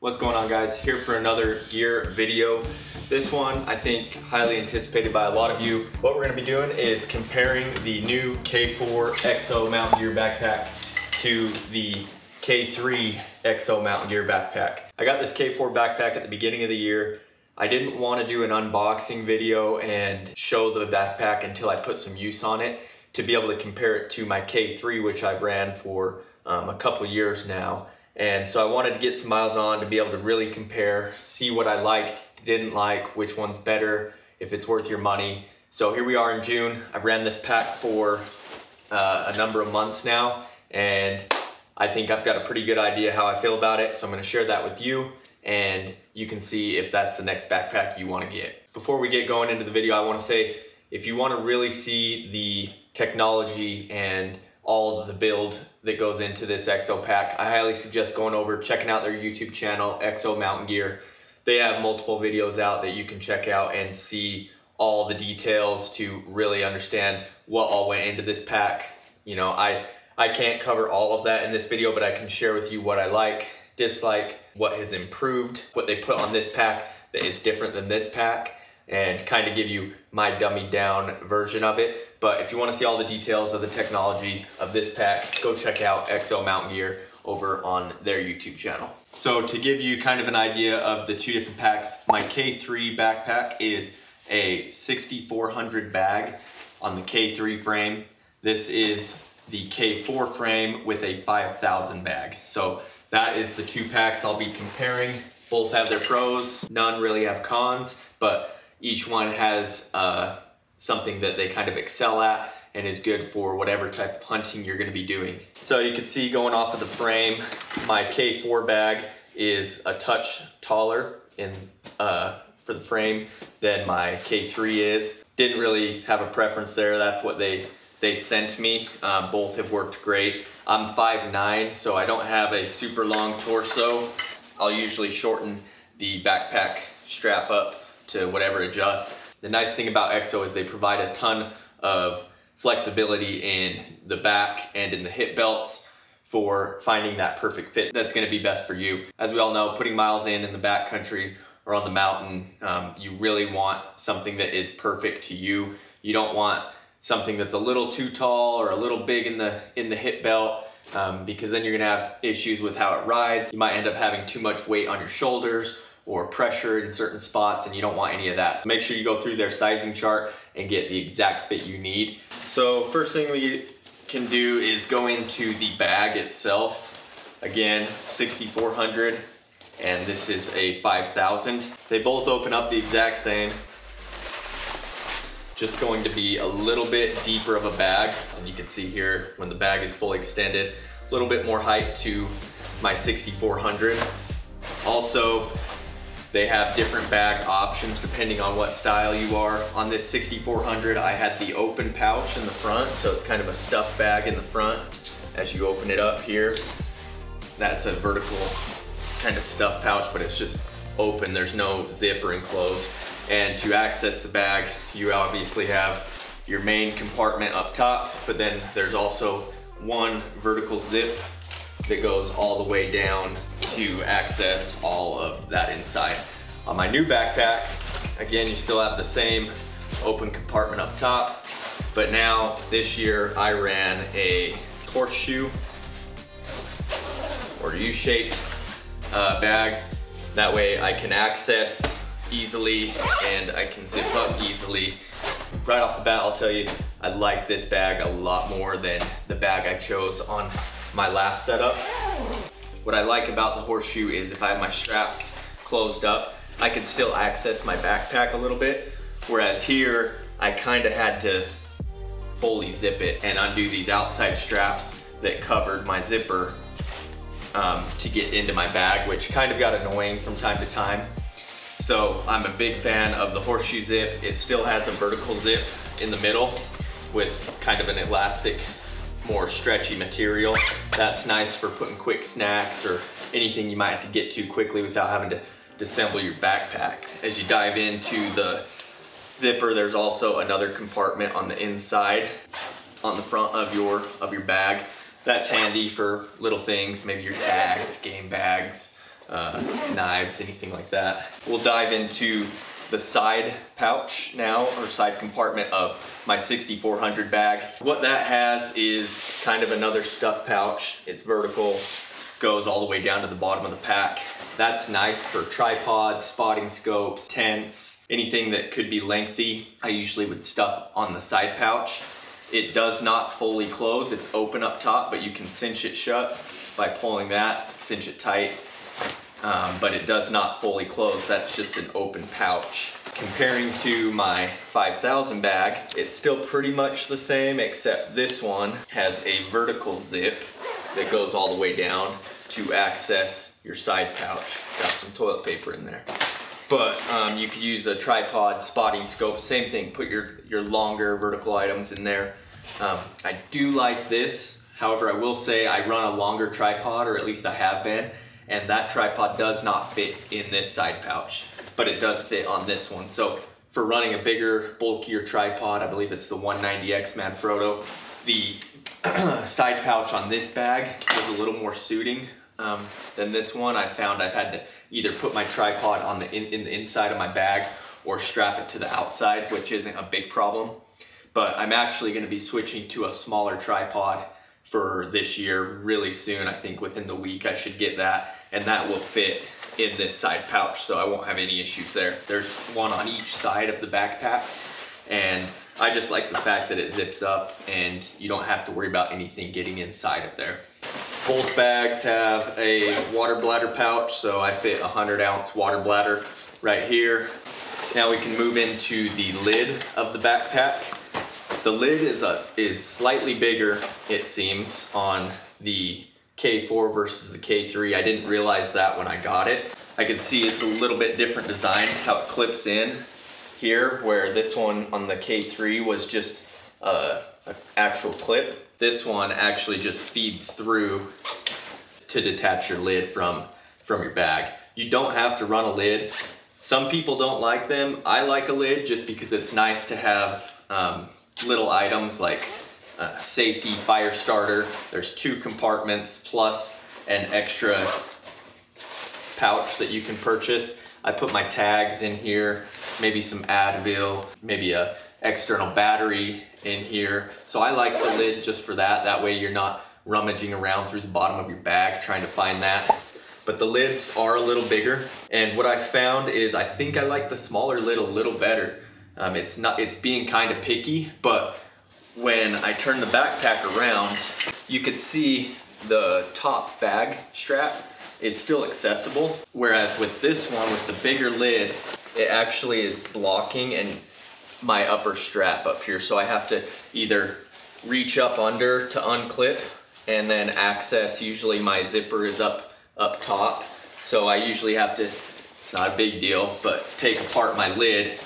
What's going on, guys? Here for another gear video. This one, I think, highly anticipated by a lot of you. What we're gonna be doing is comparing the new K4 EXO mountain gear backpack to the K3 EXO mountain gear backpack. I got this K4 backpack at the beginning of the year. I didn't want to do an unboxing video and show the backpack until I put some use on it to be able to compare it to my K3, which I've ran for a couple years now. And so I wanted to get some miles on to be able to really compare, see what I liked, didn't like, which one's better, if it's worth your money. So here we are in June. I've ran this pack for a number of months now, and I think I've got a pretty good idea how I feel about it. So I'm gonna share that with you, and you can see if that's the next backpack you wanna get. Before we get going into the video, I wanna say, if you wanna really see the technology and all of the build that goes into this EXO pack, I highly suggest going over, checking out their YouTube channel, EXO Mountain Gear. They have multiple videos out that you can check out and see all the details to really understand what all went into this pack. You know, I can't cover all of that in this video, but I can share with you what I like, dislike, what has improved, what they put on this pack that is different than this pack, and kind of give you my dummied down version of it. But if you want to see all the details of the technology of this pack, go check out EXO Mountain Gear over on their YouTube channel. So to give you kind of an idea of the two different packs, my K3 backpack is a 6400 bag on the K3 frame. This is the K4 frame with a 5000 bag. So that is the two packs I'll be comparing. Both have their pros, none really have cons, but each one has something that they kind of excel at and is good for whatever type of hunting you're gonna be doing. So you can see, going off of the frame, my K4 bag is a touch taller for the frame than my K3 is. Didn't really have a preference there. That's what they sent me. Both have worked great. I'm 5'9", so I don't have a super long torso. I'll usually shorten the backpack strap up to whatever adjusts. The nice thing about EXO is they provide a ton of flexibility in the back and in the hip belts for finding that perfect fit that's gonna be best for you. As we all know, putting miles in the backcountry or on the mountain, you really want something that is perfect to you. You don't want something that's a little too tall or a little big in the hip belt, because then you're gonna have issues with how it rides. You might end up having too much weight on your shoulders or pressure in certain spots, and you don't want any of that. So make sure you go through their sizing chart and get the exact fit you need. So first thing we can do is go into the bag itself. Again, 6400, and this is a 5000. They both open up the exact same. Just going to be a little bit deeper of a bag. And you can see here, when the bag is fully extended, a little bit more height to my 6400. Also, they have different bag options depending on what style you are. On this 6400, I had the open pouch in the front, so it's kind of a stuffed bag in the front. As you open it up here, that's a vertical kind of stuffed pouch, but it's just open. There's no zip or enclosed. And to access the bag, you obviously have your main compartment up top, but then there's also one vertical zip that goes all the way down to access all of that inside. On my new backpack, again, you still have the same open compartment up top, but now this year I ran a horseshoe or U-shaped bag. That way I can access easily and I can zip up easily. Right off the bat, I'll tell you, I like this bag a lot more than the bag I chose on my last setup. What I like about the horseshoe is if I have my straps closed up, I can still access my backpack a little bit. Whereas here, I kind of had to fully zip it and undo these outside straps that covered my zipper to get into my bag, which kind of got annoying from time to time. So I'm a big fan of the horseshoe zip. It still has a vertical zip in the middle with kind of an elastic, more stretchy material. That's nice for putting quick snacks or anything you might have to get to quickly without having to disassemble your backpack. As you dive into the zipper, there's also another compartment on the inside, on the front of your bag. That's handy for little things, maybe your tags, game bags, knives, anything like that. We'll dive into the side pouch now, or side compartment of my 6400 bag. What that has is kind of another stuff pouch. It's vertical, goes all the way down to the bottom of the pack. That's nice for tripods, spotting scopes, tents, anything that could be lengthy. I usually would stuff on the side pouch. It does not fully close. It's open up top, but you can cinch it shut by pulling that, cinch it tight. But it does not fully close. That's just an open pouch. Comparing to my 5000 bag, it's still pretty much the same, except this one has a vertical zip that goes all the way down to access your side pouch. Got some toilet paper in there. But you could use a tripod, spotting scope, same thing. Put your longer vertical items in there. I do like this. However, I will say I run a longer tripod, or at least I have been, and that tripod does not fit in this side pouch, but it does fit on this one. So for running a bigger, bulkier tripod, I believe it's the 190X Manfrotto, the side pouch on this bag is a little more suiting than this one. I found I've had to either put my tripod on in the inside of my bag or strap it to the outside, which isn't a big problem. But I'm actually going to be switching to a smaller tripod for this year really soon. I think within the week I should get that, and that will fit in this side pouch, so I won't have any issues there. There's one on each side of the backpack, and I just like the fact that it zips up and you don't have to worry about anything getting inside of there. Both bags have a water bladder pouch, so I fit a 100-ounce water bladder right here. Now we can move into the lid of the backpack. The lid is slightly bigger, it seems, on the K4 versus the K3. I didn't realize that when I got it. I can see it's a little bit different design, how it clips in here, where this one on the K3 was just an actual clip. This one actually just feeds through to detach your lid from your bag. You don't have to run a lid. Some people don't like them. I like a lid just because it's nice to have little items like safety, fire starter. There's 2 compartments plus an extra pouch that you can purchase. I put my tags in here, maybe some Advil, maybe a external battery in here. So I like the lid just for that. That way you're not rummaging around through the bottom of your bag trying to find that. But the lids are a little bigger. And what I found is I think I like the smaller lid a little better. It's being kind of picky, but when I turn the backpack around, you could see the top bag strap is still accessible. Whereas with this one, with the bigger lid, it actually is blocking and my upper strap up here. So I have to either reach up under to unclip and then access, usually my zipper is up top. So I usually have to, it's not a big deal, but take apart my lid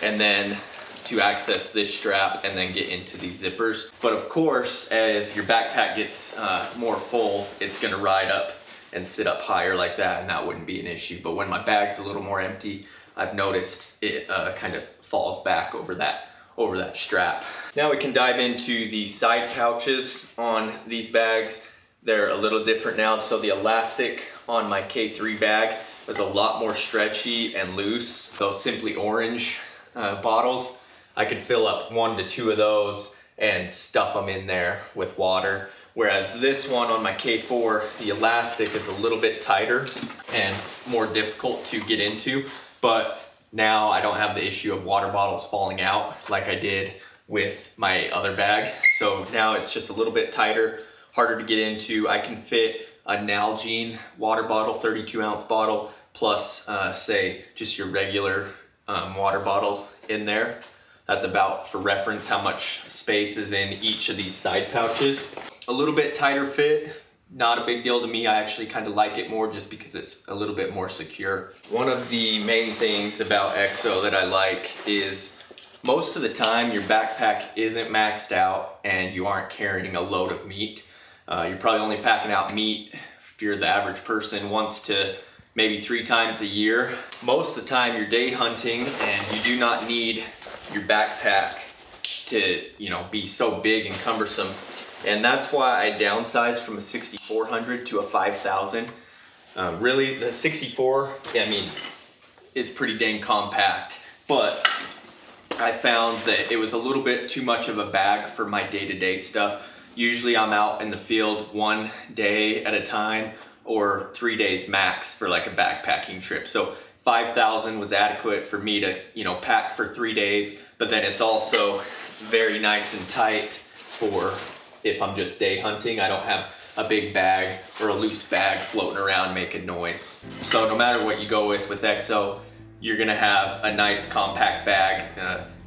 and then to access this strap and then get into these zippers. But of course, as your backpack gets more full, it's gonna ride up and sit up higher like that, and that wouldn't be an issue. But when my bag's a little more empty, I've noticed it kind of falls back over that strap. Now we can dive into the side pouches on these bags. They're a little different now. So the elastic on my K3 bag was a lot more stretchy and loose. Those Simply Orange bottles, I could fill up 1 to 2 of those and stuff them in there with water. Whereas this one on my K4, the elastic is a little bit tighter and more difficult to get into. But now I don't have the issue of water bottles falling out like I did with my other bag. So now it's just a little bit tighter, harder to get into. I can fit a Nalgene water bottle, 32-ounce bottle, plus say just your regular water bottle in there. That's about, for reference, how much space is in each of these side pouches. A little bit tighter fit, not a big deal to me. I actually kind of like it more just because it's a little bit more secure. One of the main things about EXO that I like is most of the time your backpack isn't maxed out and you aren't carrying a load of meat. You're probably only packing out meat, if you're the average person, once to maybe 3 times a year. Most of the time you're day hunting and you do not need your backpack to, you know, be so big and cumbersome. And that's why I downsized from a 6400 to a 5000. Really, the 64, I mean, is pretty dang compact, but I found that it was a little bit too much of a bag for my day-to-day stuff. Usually I'm out in the field 1 day at a time or 3 days max for like a backpacking trip. So 5,000 was adequate for me to, you know, pack for 3 days, but then it's also very nice and tight for if I'm just day hunting. I don't have a big bag or a loose bag floating around making noise. So no matter what you go with EXO, you're gonna have a nice compact bag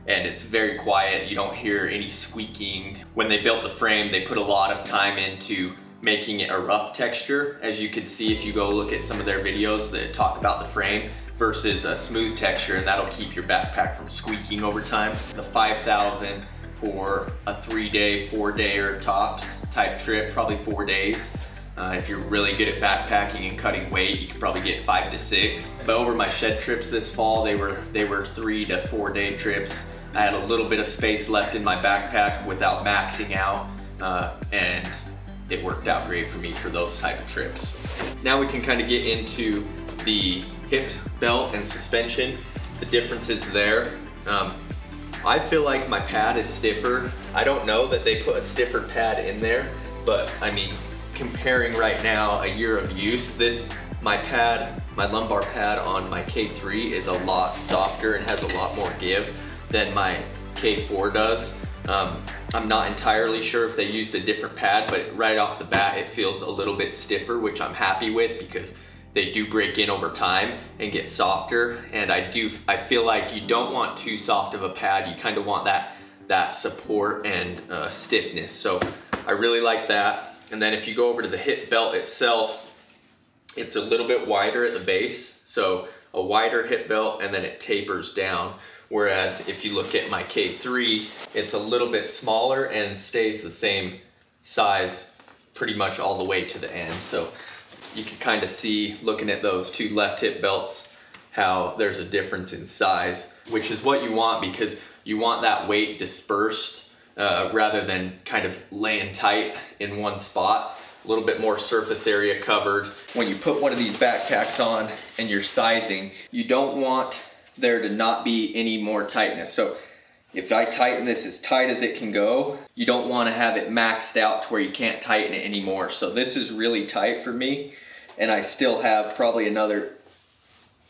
and it's very quiet. You don't hear any squeaking. When they built the frame, they put a lot of time into making it a rough texture. As you can see if you go look at some of their videos that talk about the frame versus a smooth texture, and that'll keep your backpack from squeaking over time. The 5,000 for a 3-day, 4-day or tops type trip, probably 4 days. If you're really good at backpacking and cutting weight, you can probably get 5 to 6. But over my shed trips this fall, they were 3 to 4 day trips. I had a little bit of space left in my backpack without maxing out, and it worked out great for me for those type of trips. Now we can kind of get into the hip belt and suspension, the differences there. I feel like my pad is stiffer. I don't know that they put a stiffer pad in there, but I mean, comparing right now a year of use, my lumbar pad on my K3 is a lot softer and has a lot more give than my K4 does. I'm not entirely sure if they used a different pad, but right off the bat it feels a little bit stiffer, which I'm happy with because they do break in over time and get softer. And I feel like you don't want too soft of a pad. You kind of want that support and stiffness. So I really like that. And then if you go over to the hip belt itself, it's a little bit wider at the base. So a wider hip belt, and then it tapers down. Whereas if you look at my K3, it's a little bit smaller and stays the same size pretty much all the way to the end. So you can kind of see, looking at those two left hip belts, how there's a difference in size, which is what you want because you want that weight dispersed rather than kind of laying tight in one spot. A little bit more surface area covered. When you put one of these backpacks on and you're sizing, you don't want there to not be any more tightness. So if I tighten this as tight as it can go, you don't want to have it maxed out to where you can't tighten it anymore. So this is really tight for me, and I still have probably another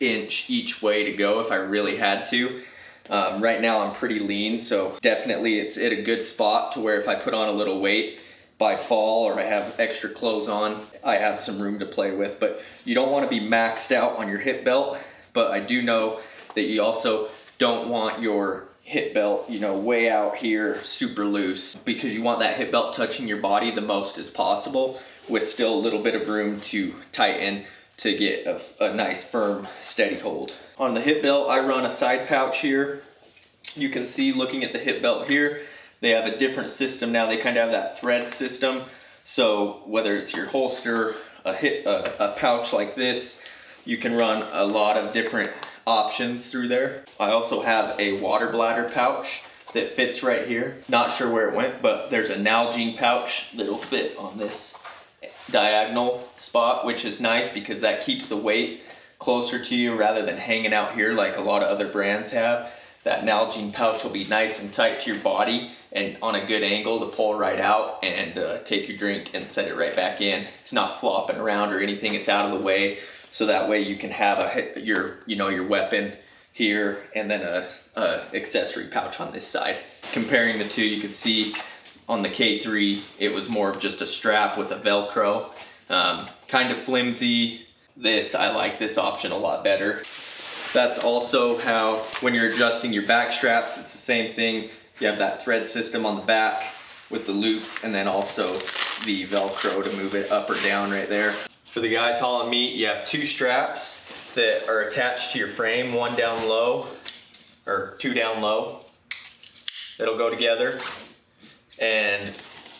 inch each way to go if I really had to. Right now I'm pretty lean, so definitely it's at a good spot to where if I put on a little weight by fall or I have extra clothes on, I have some room to play with. But you don't want to be maxed out on your hip belt, but I do know that you also don't want your hip belt, you know, way out here super loose, because you want that hip belt touching your body the most as possible with still a little bit of room to tighten to get a nice firm steady hold. On the hip belt I run a side pouch here. You can see looking at the hip belt here, they have a different system now. They kind of have that thread system. So whether it's your holster, a pouch like this, you can run a lot of different options through there. I also have a water bladder pouch that fits right here. Not sure where it went, but there's a Nalgene pouch that'll fit on this diagonal spot, which is nice because that keeps the weight closer to you rather than hanging out here like a lot of other brands have. That Nalgene pouch will be nice and tight to your body and on a good angle to pull right out and take your drink and set it right back in. It's not flopping around or anything, it's out of the way. So that way you can have your weapon here and then a accessory pouch on this side. Comparing the two, you can see on the K3, it was more of just a strap with a Velcro. Kind of flimsy. I like this option a lot better. That's also how, when you're adjusting your back straps, it's the same thing. You have that thread system on the back with the loops and then also the Velcro to move it up or down right there. For the guys hauling meat, you have two straps that are attached to your frame, one down low, or two down low. It'll go together, and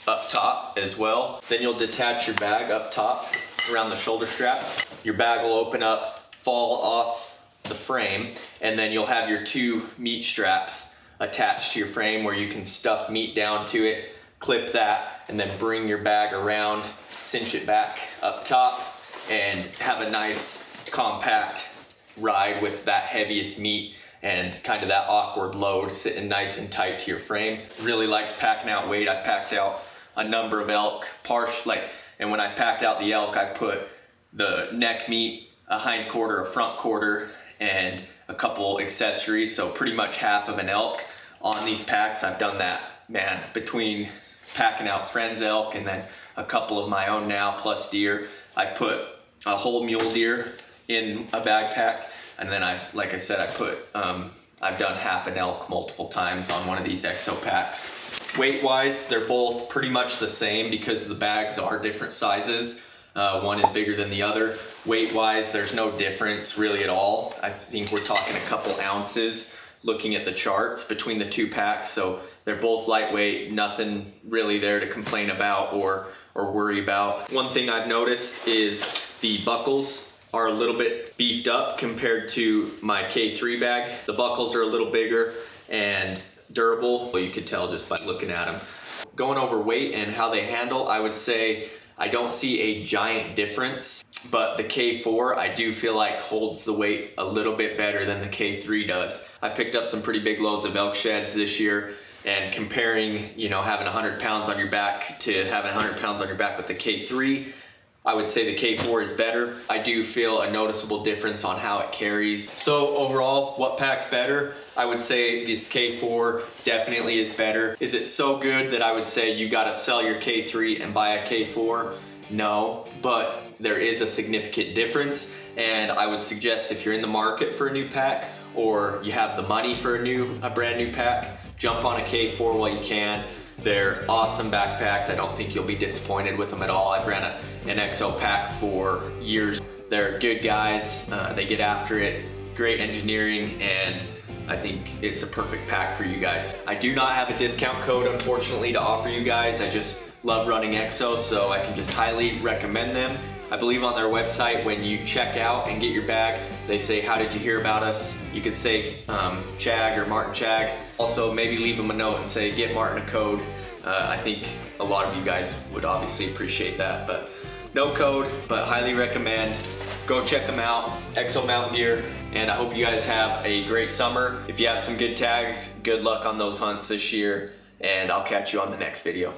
up top as well. Then you'll detach your bag up top around the shoulder strap. Your bag will open up, fall off the frame, and then you'll have your two meat straps attached to your frame where you can stuff meat down to it, clip that, and then bring your bag around, cinch it back up top, and have a nice compact ride with that heaviest meat and kind of that awkward load sitting nice and tight to your frame. Really liked packing out weight. I've packed out a number of elk, and when I've packed out the elk, I've put the neck meat, a hind quarter, a front quarter, and a couple accessories, so pretty much half of an elk on these packs. I've done that, man, between packing out friends' elk and then a couple of my own now, plus deer. I've put a whole mule deer in a backpack, and then like I said, I've done half an elk multiple times on one of these EXO packs. Weight-wise, they're both pretty much the same because the bags are different sizes. One is bigger than the other. Weight-wise, there's no difference really at all. I think we're talking a couple ounces looking at the charts between the two packs, so they're both lightweight, nothing really there to complain about or worry about. One thing I've noticed is the buckles are a little bit beefed up compared to my K3 bag. The buckles are a little bigger and durable. Well, you could tell just by looking at them. Going over weight and how they handle, I would say I don't see a giant difference, but the K4 I do feel like holds the weight a little bit better than the K3 does. I picked up some pretty big loads of elk sheds this year, and comparing, you know, having 100 pounds on your back to having 100 pounds on your back with the K3, I would say the K4 is better. I do feel a noticeable difference on how it carries. So overall, what pack's better? I would say this K4 definitely is better. Is it so good that I would say you gotta sell your K3 and buy a K4? No, but there is a significant difference, and I would suggest if you're in the market for a new pack or you have the money for a brand new pack, jump on a K4 while you can. They're awesome backpacks. I don't think you'll be disappointed with them at all. I've ran an EXO pack for years. They're good guys. They get after it. Great engineering, and I think it's a perfect pack for you guys. I do not have a discount code, unfortunately, to offer you guys. I just love running EXO, so I can just highly recommend them. I believe on their website, when you check out and get your bag, they say, how did you hear about us? You could say Chag or Martin Chag. Also, maybe leave them a note and say, get Martin a code. I think a lot of you guys would obviously appreciate that, but no code, but highly recommend. Go check them out, EXO Mountain Gear, and I hope you guys have a great summer. If you have some good tags, good luck on those hunts this year, and I'll catch you on the next video.